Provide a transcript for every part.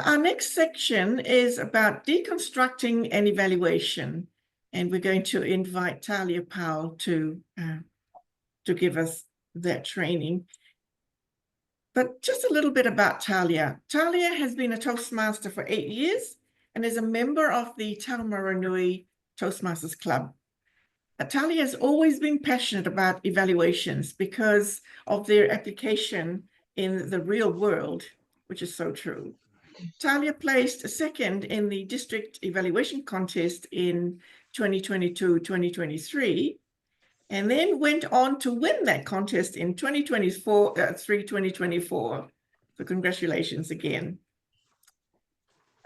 Our next section is about deconstructing an evaluation, and we're going to invite Talia Powell to give us that training. But just a little bit about Talia. Talia has been a Toastmaster for 8 years and is a member of the Taumarunui Toastmasters Club. Talia has always been passionate about evaluations because of their application in the real world, which is so true. Talia placed second in the district evaluation contest in 2022-2023, and then went on to win that contest in 2024. So congratulations again.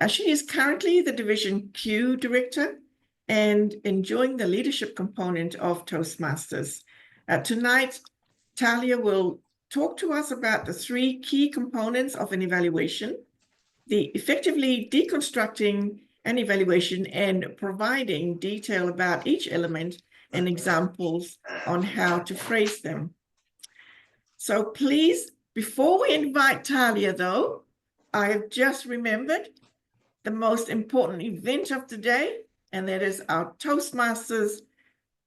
She is currently the Division Q Director and enjoying the leadership component of Toastmasters. Tonight, Talia will talk to us about the 3 key components of an evaluation, the effectively deconstructing an evaluation and providing detail about each element and examples on how to phrase them. So please, before we invite Talia though, I have just remembered the most important event of today, and that is our Toastmasters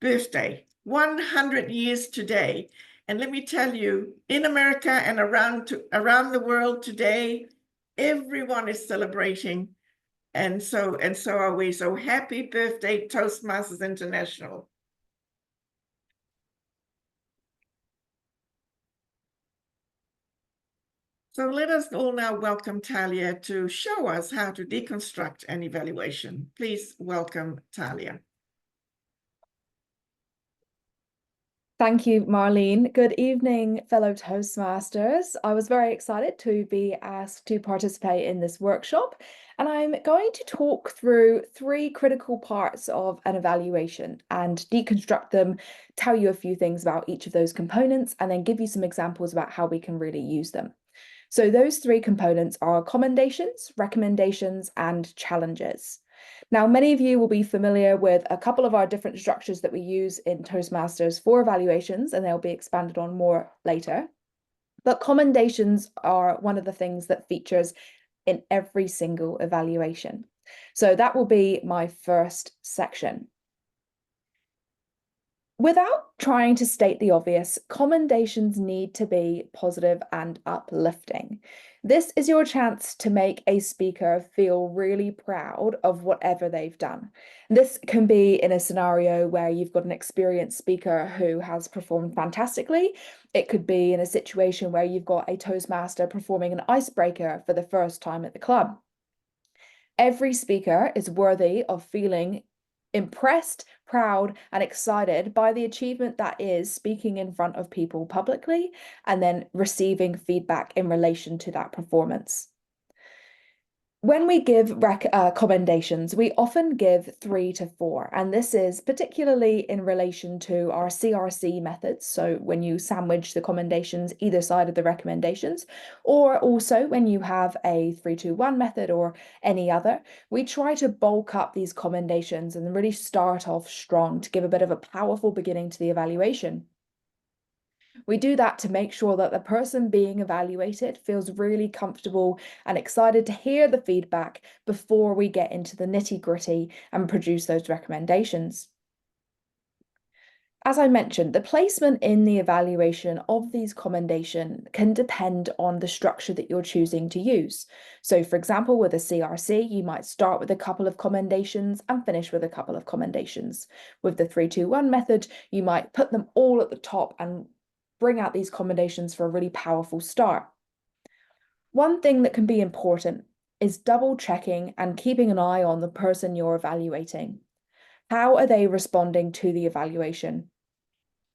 birthday, 100 years today. And let me tell you, in America and around the world today, everyone is celebrating, and so are we. So happy birthday, Toastmasters International. So let us all now welcome Talia to show us how to deconstruct an evaluation. Please welcome Talia. Thank you, Marlene. Good evening, fellow Toastmasters. I was very excited to be asked to participate in this workshop, and I'm going to talk through 3 critical parts of an evaluation and deconstruct them, tell you a few things about each of those components, and then give you some examples about how we can really use them. So those 3 components are commendations, recommendations, and challenges. Now, many of you will be familiar with a couple of our different structures that we use in Toastmasters for evaluations, and they'll be expanded on more later. But commendations are one of the things that features in every single evaluation. So that will be my first section. Without trying to state the obvious, commendations need to be positive and uplifting. This is your chance to make a speaker feel really proud of whatever they've done. This can be in a scenario where you've got an experienced speaker who has performed fantastically. It could be in a situation where you've got a Toastmaster performing an icebreaker for the first time at the club. Every speaker is worthy of feeling impressed, proud, and excited by the achievement that is speaking in front of people publicly and then receiving feedback in relation to that performance. When we give commendations, we often give 3 to 4, and this is particularly in relation to our CRC methods. So when you sandwich the commendations either side of the recommendations, or also when you have a 3-2-1 method or any other, we try to bulk up these commendations and really start off strong to give a bit of a powerful beginning to the evaluation. We do that to make sure that the person being evaluated feels really comfortable and excited to hear the feedback before we get into the nitty-gritty and produce those recommendations. As I mentioned, the placement in the evaluation of these commendations can depend on the structure that you're choosing to use. So for example, with a CRC, you might start with a couple of commendations and finish with a couple of commendations. With the 3-2-1 method, you might put them all at the top and bring out these commendations for a really powerful start. One thing that can be important is double checking and keeping an eye on the person you're evaluating. How are they responding to the evaluation?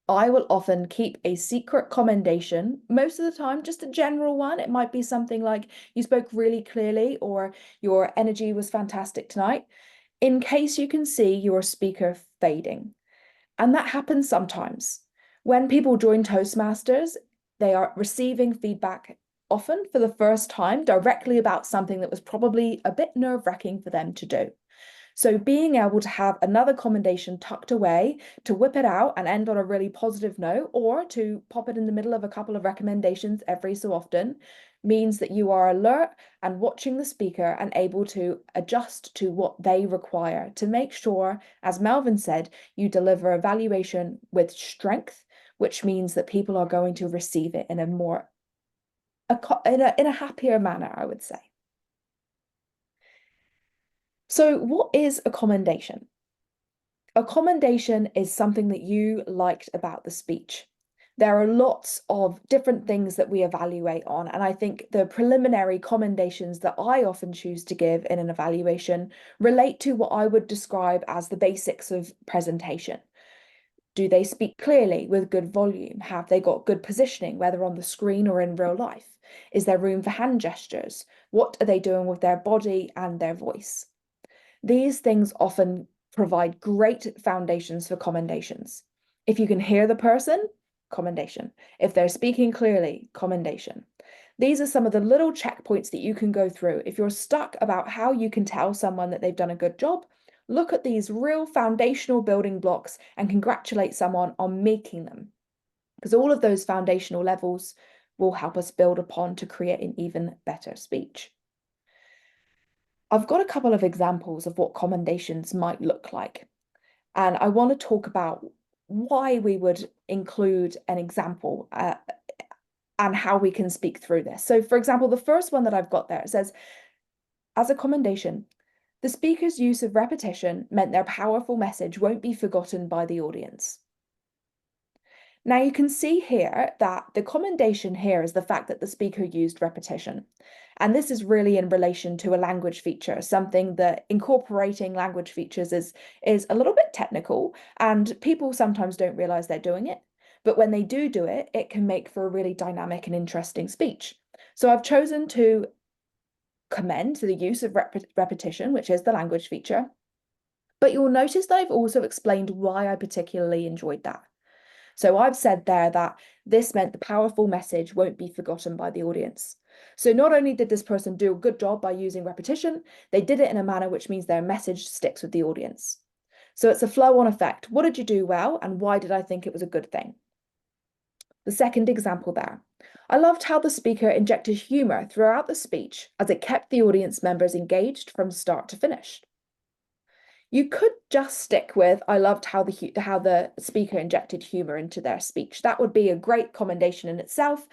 I will often keep a secret commendation, most of the time just a general one. It might be something like, you spoke really clearly, or your energy was fantastic tonight, in case you can see your speaker fading. And that happens sometimes. When people join Toastmasters, they are receiving feedback often for the first time directly about something that was probably a bit nerve-wracking for them to do. So being able to have another commendation tucked away to whip it out and end on a really positive note, or to pop it in the middle of a couple of recommendations every so often, means that you are alert and watching the speaker and able to adjust to what they require to make sure, as Melvin said, you deliver evaluation with strength, which means that people are going to receive it in a happier manner, I would say. So what is a commendation? A commendation is something that you liked about the speech. There are lots of different things that we evaluate on, and I think the preliminary commendations that I often choose to give in an evaluation relate to what I would describe as the basics of presentation. Do they speak clearly with good volume? Have they got good positioning, whether on the screen or in real life? Is there room for hand gestures? What are they doing with their body and their voice? These things often provide great foundations for commendations. If you can hear the person, commendation. If they're speaking clearly, commendation. These are some of the little checkpoints that you can go through. If you're stuck about how you can tell someone that they've done a good job, look at these real foundational building blocks and congratulate someone on making them. Because all of those foundational levels will help us build upon to create an even better speech. I've got a couple of examples of what commendations might look like. And I want to talk about why we would include an example and how we can speak through this. So, for example, the first one that I've got there, it says, as a commendation, the speaker's use of repetition meant their powerful message won't be forgotten by the audience. Now you can see here that the commendation here is the fact that the speaker used repetition. And this is really in relation to a language feature, something that incorporating language features is a little bit technical, and people sometimes don't realize they're doing it. But when they do it, it can make for a really dynamic and interesting speech. So I've chosen to commend the use of repetition, which is the language feature. But you'll notice that I've also explained why I particularly enjoyed that. So I've said there that this meant the powerful message won't be forgotten by the audience. So not only did this person do a good job by using repetition, they did it in a manner which means their message sticks with the audience. So it's a flow-on effect. What did you do well, and why did I think it was a good thing? The second example there. I loved how the speaker injected humor throughout the speech as it kept the audience members engaged from start to finish. You could just stick with, I loved how the speaker injected humor into their speech. That would be a great commendation in itself.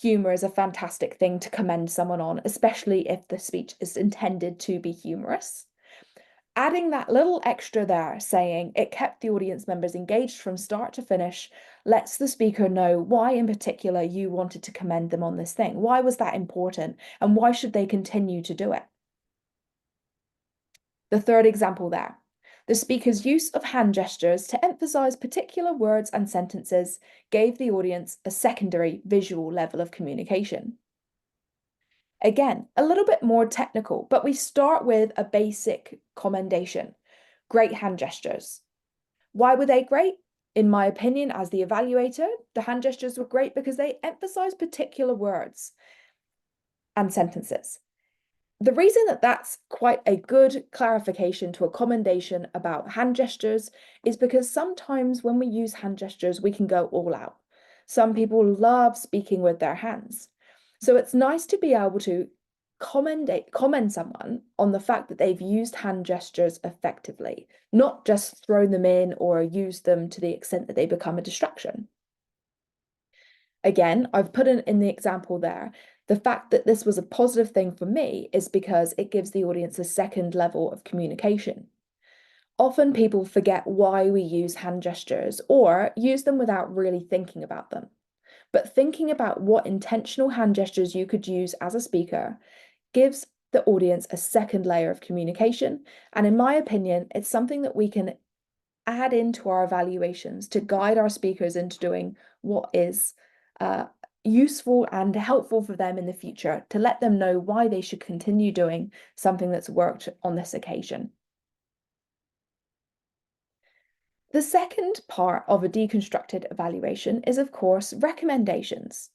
Humor is a fantastic thing to commend someone on, especially if the speech is intended to be humorous. Adding that little extra there, saying it kept the audience members engaged from start to finish, lets the speaker know why in particular you wanted to commend them on this thing. Why was that important? And why should they continue to do it? The third example there. The speaker's use of hand gestures to emphasize particular words and sentences gave the audience a secondary visual level of communication. Again, a little bit more technical, but we start with a basic commendation. Great hand gestures. Why were they great? In my opinion, as the evaluator, the hand gestures were great because they emphasize particular words and sentences. The reason that that's quite a good clarification to a commendation about hand gestures is because sometimes when we use hand gestures, we can go all out. Some people love speaking with their hands. So it's nice to be able to commend someone on the fact that they've used hand gestures effectively, not just throw them in or use them to the extent that they become a distraction. Again, I've put in the example there, the fact that this was a positive thing for me is because it gives the audience a second level of communication. Often people forget why we use hand gestures or use them without really thinking about them. But thinking about what intentional hand gestures you could use as a speaker gives the audience a second layer of communication. And in my opinion, it's something that we can add into our evaluations to guide our speakers into doing what is useful and helpful for them in the future, to let them know why they should continue doing something that's worked on this occasion. The second part of a deconstructed evaluation is, of course, recommendations.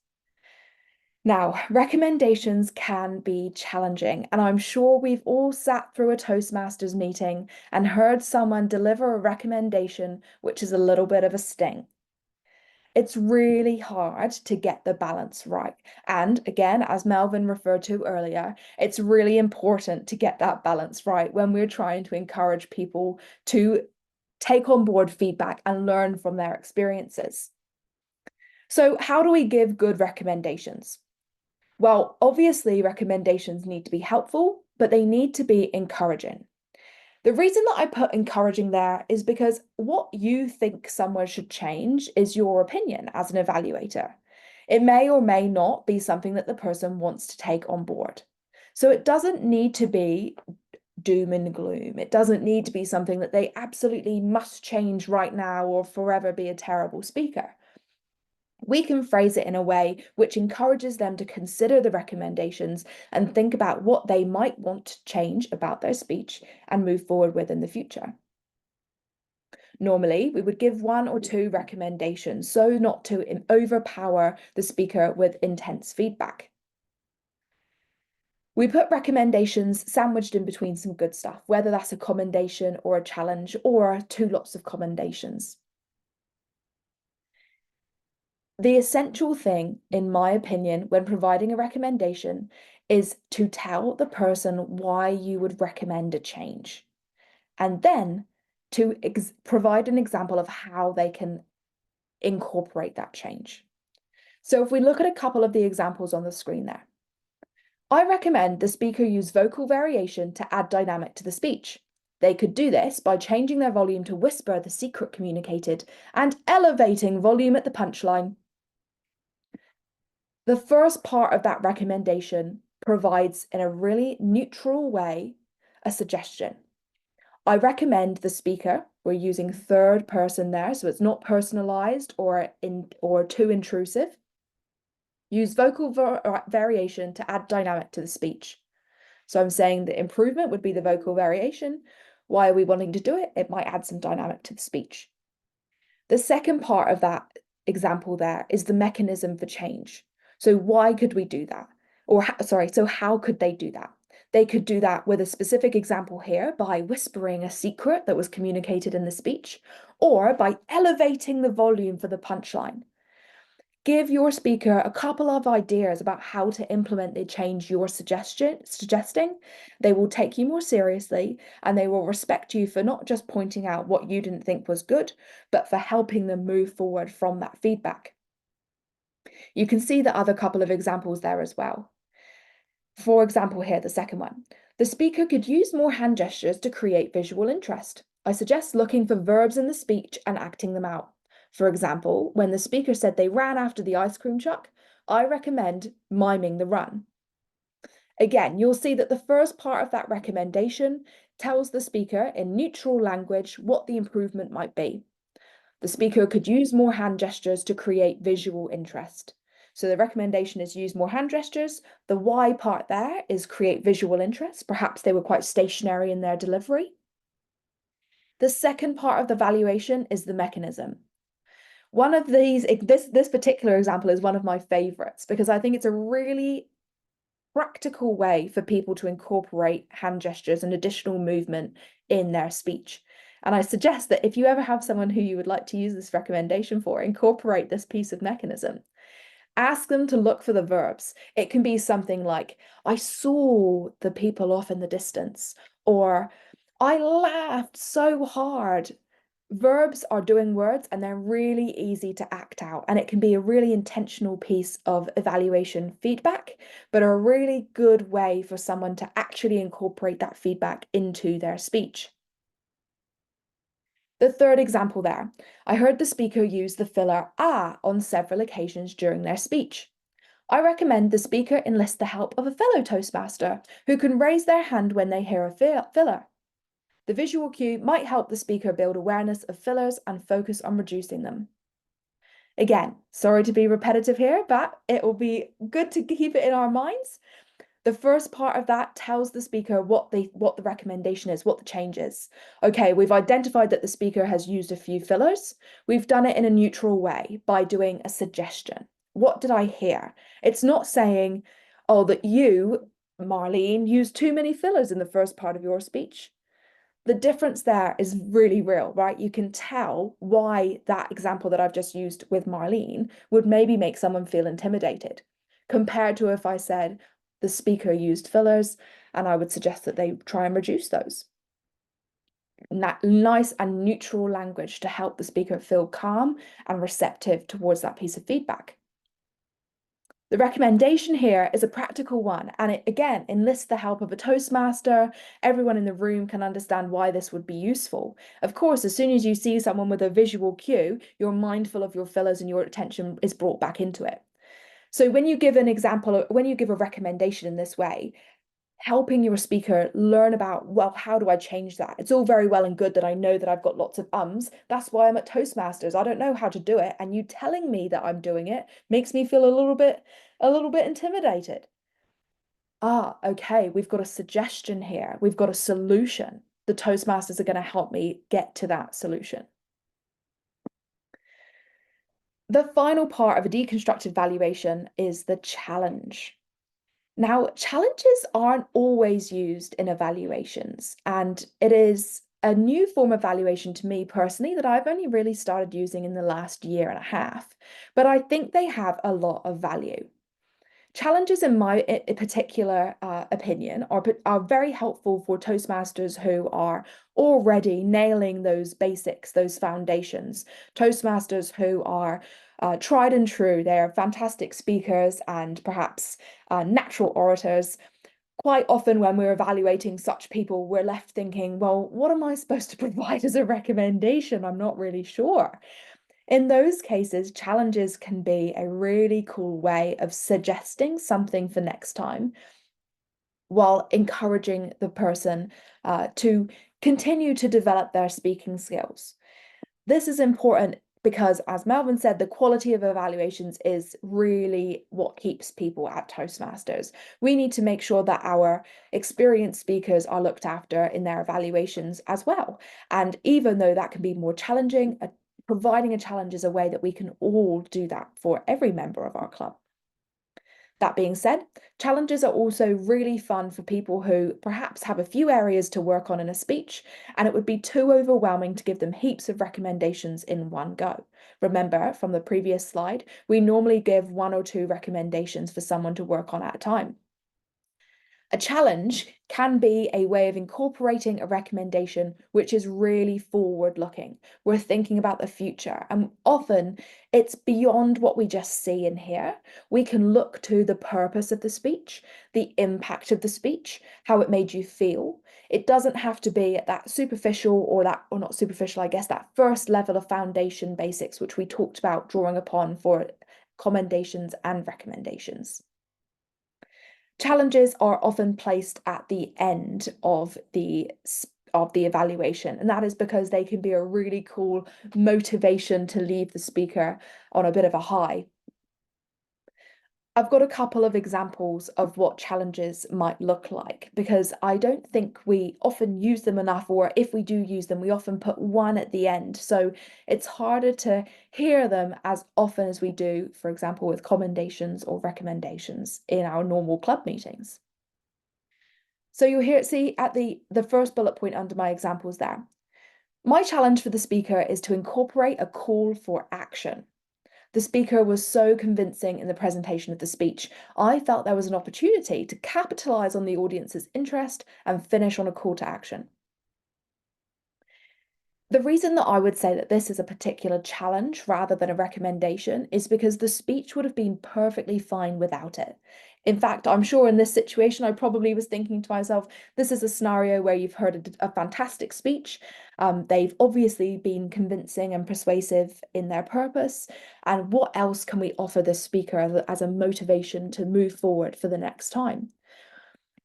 Now, recommendations can be challenging, and I'm sure we've all sat through a Toastmasters meeting and heard someone deliver a recommendation which is a little bit of a sting. It's really hard to get the balance right. And again, as Melvin referred to earlier, it's really important to get that balance right when we're trying to encourage people to take on board feedback and learn from their experiences. So how do we give good recommendations? Well, obviously recommendations need to be helpful, but they need to be encouraging. The reason that I put encouraging there is because what you think someone should change is your opinion as an evaluator. It may or may not be something that the person wants to take on board. So it doesn't need to be doom and gloom. It doesn't need to be something that they absolutely must change right now or forever be a terrible speaker. We can phrase it in a way which encourages them to consider the recommendations and think about what they might want to change about their speech and move forward with in the future. Normally, we would give 1 or 2 recommendations so not to overpower the speaker with intense feedback. We put recommendations sandwiched in between some good stuff, whether that's a commendation or a challenge or 2 lots of commendations. The essential thing, in my opinion, when providing a recommendation is to tell the person why you would recommend a change, and then to provide an example of how they can incorporate that change. So if we look at a couple of the examples on the screen there, I recommend the speaker use vocal variation to add dynamic to the speech. They could do this by changing their volume to whisper the secret communicated and elevating volume at the punchline. The first part of that recommendation provides, in a really neutral way, a suggestion. I recommend the speaker, we're using third person there, so it's not personalized or too intrusive. Use vocal variation to add dynamic to the speech. So I'm saying the improvement would be the vocal variation. Why are we wanting to do it? It might add some dynamic to the speech. The second part of that example there is the mechanism for change. So why could we do that? So how could they do that? They could do that with a specific example here by whispering a secret that was communicated in the speech, or by elevating the volume for the punchline. Give your speaker a couple of ideas about how to implement the change you're suggesting. They will take you more seriously and they will respect you for not just pointing out what you didn't think was good, but for helping them move forward from that feedback. You can see the other couple of examples there as well. For example, here, the second one. The speaker could use more hand gestures to create visual interest. I suggest looking for verbs in the speech and acting them out. For example, when the speaker said they ran after the ice cream truck, I recommend miming the run. Again, you'll see that the first part of that recommendation tells the speaker in neutral language what the improvement might be. The speaker could use more hand gestures to create visual interest. So the recommendation is use more hand gestures. The why part there is create visual interest. Perhaps they were quite stationary in their delivery. The second part of the valuation is the mechanism. One of these, this particular example is one of my favorites because I think it's a really practical way for people to incorporate hand gestures and additional movement in their speech. And I suggest that if you ever have someone who you would like to use this recommendation for, incorporate this piece of mechanism. Ask them to look for the verbs. It can be something like, I saw the people off in the distance, or I laughed so hard. Verbs are doing words and they're really easy to act out. And it can be a really intentional piece of evaluation feedback, but a really good way for someone to actually incorporate that feedback into their speech. The third example there, I heard the speaker use the filler ah on several occasions during their speech. I recommend the speaker enlist the help of a fellow Toastmaster who can raise their hand when they hear a filler. The visual cue might help the speaker build awareness of fillers and focus on reducing them. Again, sorry to be repetitive here, but it will be good to keep it in our minds. The first part of that tells the speaker what the recommendation is, what the change is. Okay, we've identified that the speaker has used a few fillers. We've done it in a neutral way by doing a suggestion. What did I hear? It's not saying, oh, that you, Marlene, used too many fillers in the first part of your speech. The difference there is really real, right? You can tell why that example that I've just used with Marlene would maybe make someone feel intimidated, compared to if I said the speaker used fillers, and I would suggest that they try and reduce those. Nice and neutral language to help the speaker feel calm and receptive towards that piece of feedback. The recommendation here is a practical one, and it again enlists the help of a Toastmaster. Everyone in the room can understand why this would be useful. Of course, as soon as you see someone with a visual cue, you're mindful of your fillers and your attention is brought back into it. So when you give an example, when you give a recommendation in this way, helping your speaker learn about, well, how do I change that? It's all very well and good that I know that I've got lots of ums. That's why I'm at Toastmasters. I don't know how to do it. And you telling me that I'm doing it makes me feel a little bit intimidated. Ah, okay, we've got a suggestion here. We've got a solution. The Toastmasters are going to help me get to that solution. The final part of a deconstructed valuation is the challenge. Now, challenges aren't always used in evaluations, and it is a new form of valuation to me personally that I've only really started using in the last year and a half, but I think they have a lot of value. Challenges, in my particular opinion, are very helpful for Toastmasters who are already nailing those basics, those foundations. Toastmasters who are tried and true. They're fantastic speakers and perhaps natural orators. Quite often when we're evaluating such people, we're left thinking, well, what am I supposed to provide as a recommendation? I'm not really sure. In those cases, challenges can be a really cool way of suggesting something for next time while encouraging the person to continue to develop their speaking skills. This is important because, as Melvin said, the quality of evaluations is really what keeps people at Toastmasters. We need to make sure that our experienced speakers are looked after in their evaluations as well. And even though that can be more challenging, providing a challenge is a way that we can all do that for every member of our club. That being said, challenges are also really fun for people who perhaps have a few areas to work on in a speech, and it would be too overwhelming to give them heaps of recommendations in one go. Remember from the previous slide, we normally give 1 or 2 recommendations for someone to work on at a time. A challenge can be a way of incorporating a recommendation which is really forward-looking. We're thinking about the future, and often it's beyond what we just see and hear. We can look to the purpose of the speech, the impact of the speech, how it made you feel. It doesn't have to be at that superficial or not superficial, I guess, that first level of foundation basics, which we talked about drawing upon for commendations and recommendations. Challenges are often placed at the end of the evaluation, and that is because they can be a really cool motivation to leave the speaker on a bit of a high. I've got a couple of examples of what challenges might look like, because I don't think we often use them enough, or if we do use them, we often put one at the end. So it's harder to hear them as often as we do, for example, with commendations or recommendations in our normal club meetings. So you'll see at the first bullet point under my examples there. My challenge for the speaker is to incorporate a call for action. The speaker was so convincing in the presentation of the speech. I felt there was an opportunity to capitalize on the audience's interest and finish on a call to action. The reason that I would say that this is a particular challenge rather than a recommendation is because the speech would have been perfectly fine without it. In fact, I'm sure in this situation, I probably was thinking to myself, this is a scenario where you've heard a fantastic speech. They've obviously been convincing and persuasive in their purpose. And what else can we offer the speaker as a motivation to move forward for the next time?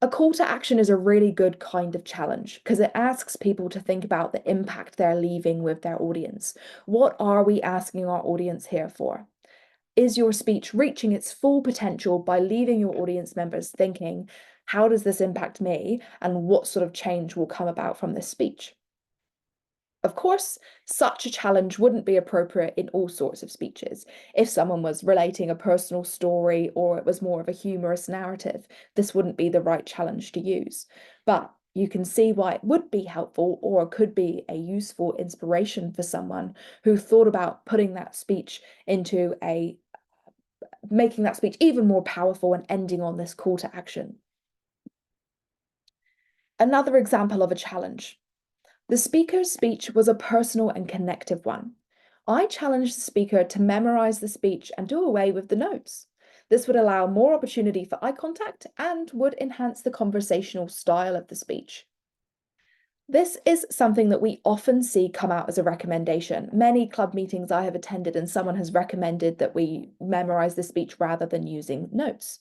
A call to action is a really good kind of challenge because it asks people to think about the impact they're leaving with their audience. What are we asking our audience here for? Is your speech reaching its full potential by leaving your audience members thinking, how does this impact me? And what sort of change will come about from this speech? Of course, such a challenge wouldn't be appropriate in all sorts of speeches. If someone was relating a personal story or it was more of a humorous narrative, this wouldn't be the right challenge to use. But You can see why it would be helpful or could be a useful inspiration for someone who thought about putting that speech into making that speech even more powerful and ending on this call to action. Another example of a challenge. The speaker's speech was a personal and connective one. I challenged the speaker to memorize the speech and do away with the notes. This would allow more opportunity for eye contact and would enhance the conversational style of the speech. This is something that we often see come out as a recommendation. Many club meetings I have attended and someone has recommended that we memorize the speech rather than using notes.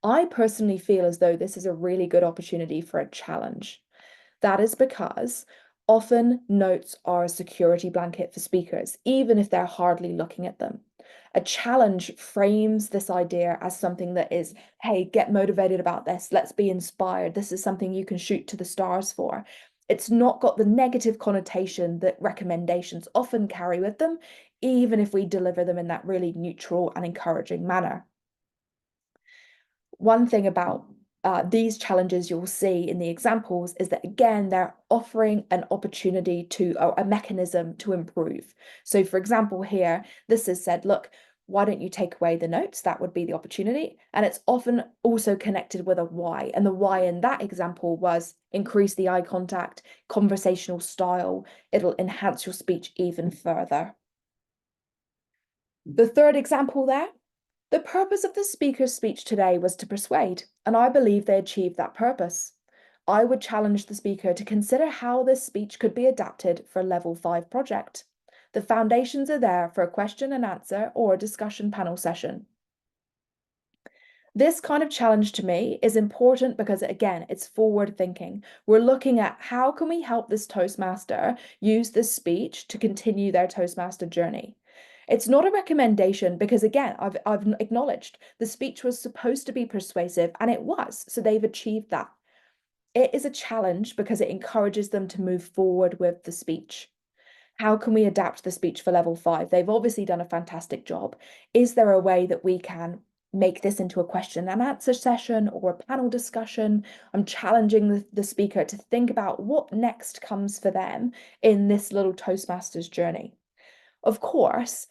I personally feel as though this is a really good opportunity for a challenge. That is because often notes are a security blanket for speakers, even if they're hardly looking at them. A challenge frames this idea as something that is, hey, get motivated about this. Let's be inspired. This is something you can shoot to the stars for. It's not got the negative connotation that recommendations often carry with them, even if we deliver them in that really neutral and encouraging manner. One thing about these challenges you'll see in the examples is that, again, they're offering an opportunity to, or a mechanism to improve. So for example, here, this has said, look, why don't you take away the notes? That would be the opportunity. And it's often also connected with a why. And the why in that example was increase the eye contact, conversational style. It'll enhance your speech even further. The third example there. The purpose of the speaker's speech today was to persuade, and I believe they achieved that purpose. I would challenge the speaker to consider how this speech could be adapted for a Level 5 project. The foundations are there for a question and answer or a discussion panel session. This kind of challenge to me is important because, again, it's forward thinking. We're looking at how can we help this Toastmaster use this speech to continue their Toastmaster journey. It's not a recommendation because, again, I've acknowledged the speech was supposed to be persuasive, and it was, so they've achieved that. It is a challenge because it encourages them to move forward with the speech. How can we adapt the speech for Level 5? They've obviously done a fantastic job. Is there a way that we can make this into a question and answer session or a panel discussion? I'm challenging the speaker to think about what next comes for them in this little Toastmasters journey. Of course,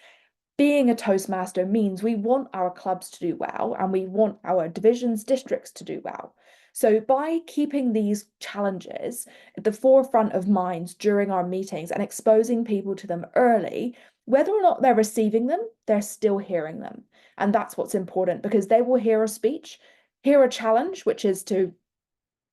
being a Toastmaster means we want our clubs to do well and we want our divisions, districts to do well. So by keeping these challenges at the forefront of minds during our meetings and exposing people to them early, whether or not they're receiving them, they're still hearing them. And that's what's important because they will hear a speech, hear a challenge, which is to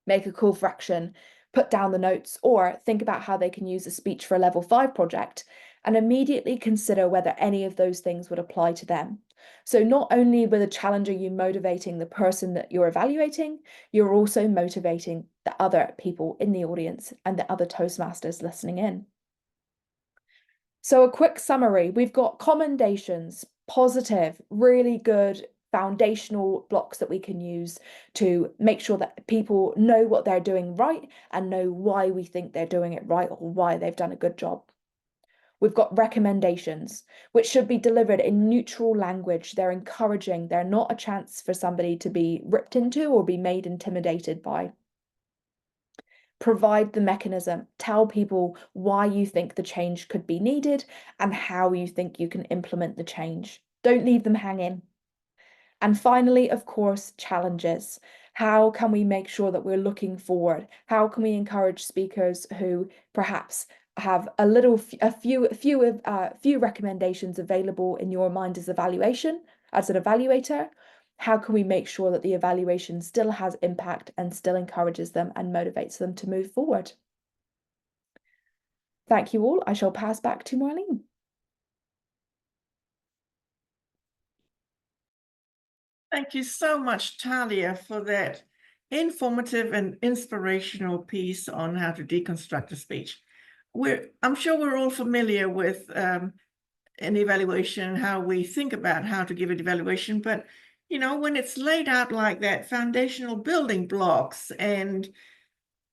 make a call for action, put down the notes, or think about how they can use a speech for a Level 5 project, and immediately consider whether any of those things would apply to them. So not only with a challenge are you motivating the person that you're evaluating, you're also motivating the other people in the audience and the other Toastmasters listening in. So a quick summary, we've got commendations, positive, really good foundational blocks that we can use to make sure that people know what they're doing right and know why we think they're doing it right or why they've done a good job. We've got recommendations, which should be delivered in neutral language. They're encouraging. They're not a chance for somebody to be ripped into or be made intimidated by. Provide the mechanism. Tell people why you think the change could be needed and how you think you can implement the change. Don't leave them hanging. And finally, of course, challenges. How can we make sure that we're looking forward? How can we encourage speakers who perhaps have a few recommendations available in your mind as an evaluator? How can we make sure that the evaluation still has impact and still encourages them and motivates them to move forward? Thank you all. I shall pass back to Marlene. Thank you so much, Talia, for that informative and inspirational piece on how to deconstruct a speech. I'm sure we're all familiar with an evaluation, how we think about how to give an evaluation, but when it's laid out like that, foundational building blocks and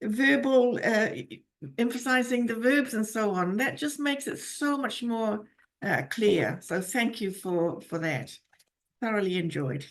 verbal, emphasizing the verbs and so on, that just makes it so much more clear. So thank you for that. Thoroughly enjoyed.